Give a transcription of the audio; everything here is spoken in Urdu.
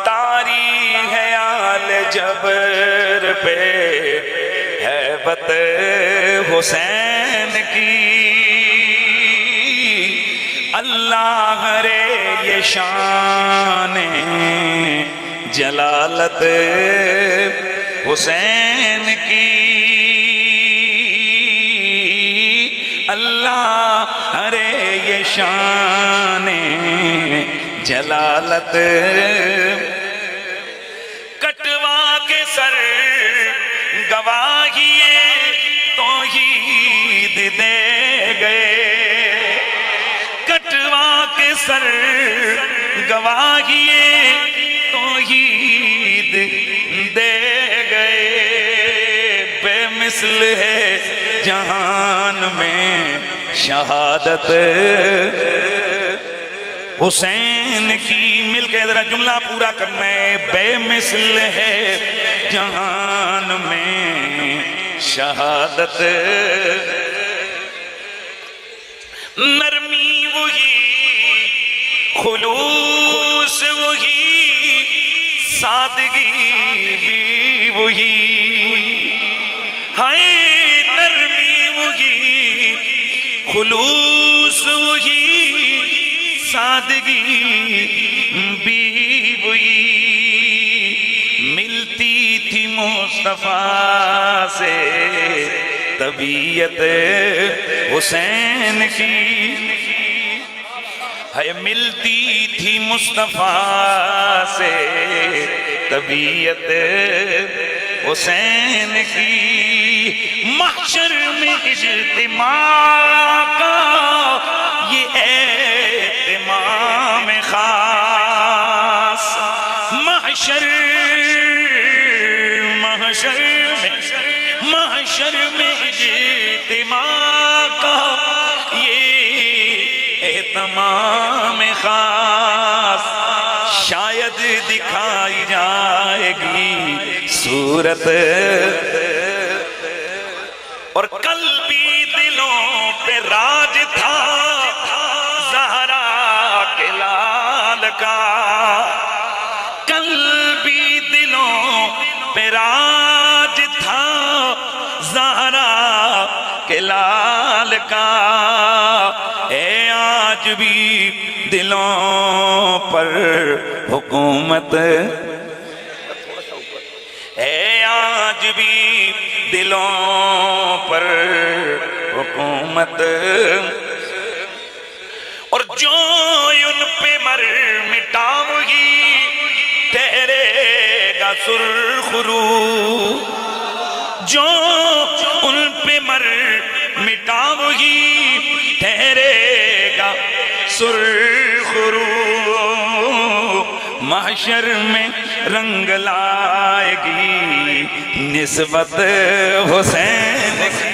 تاری ہے آل جبر پہ ہیبت حسین کی، اللہ رے یہ شان جلالت حسین کی، اللہ رے یہ شان جلالت، کٹوا کے سر گواہی توحید دے گئے، کٹوا کے سر گواہی توحید دے گئے، بے مثل ہے جہان میں شہادت حسین کی، مل کے ذرا جملہ پورا کرنا ہے، بے مثل ہے جہان میں شہادت، نرمی وہی خلوص وہی سادگی بھی وہی، ہائے نرمی وہی خلوص وہی سادگی بھی وہی، ملتی تھی مصطفیٰ سے طبیعت حسین کی، ہے ملتی تھی مصطفیٰ سے طبیعت حسین کی، محشر میں اجتماع کا یہ اہتمام خاص، محشر میں اجتماع کا یہ اہتمام خاص، شاید دکھائی جائے گی صورت، اور کل بھی دلوں پہ راج تھا زہرا کے لال کا، کل بھی دلوں پہ راج تھا زہرا کے لال کا، اے آج بھی دلوں پر حکومت، اے آج بھی دلوں پر حکومت، اور جو ان پہ مر مٹاؤ گی ٹھہرے گا سرخ رو، جو ان پہ مر مٹاؤ گی ٹھہرے گا سرخ رو، محشر میں رنگ لائے گی نسبت حسین کی،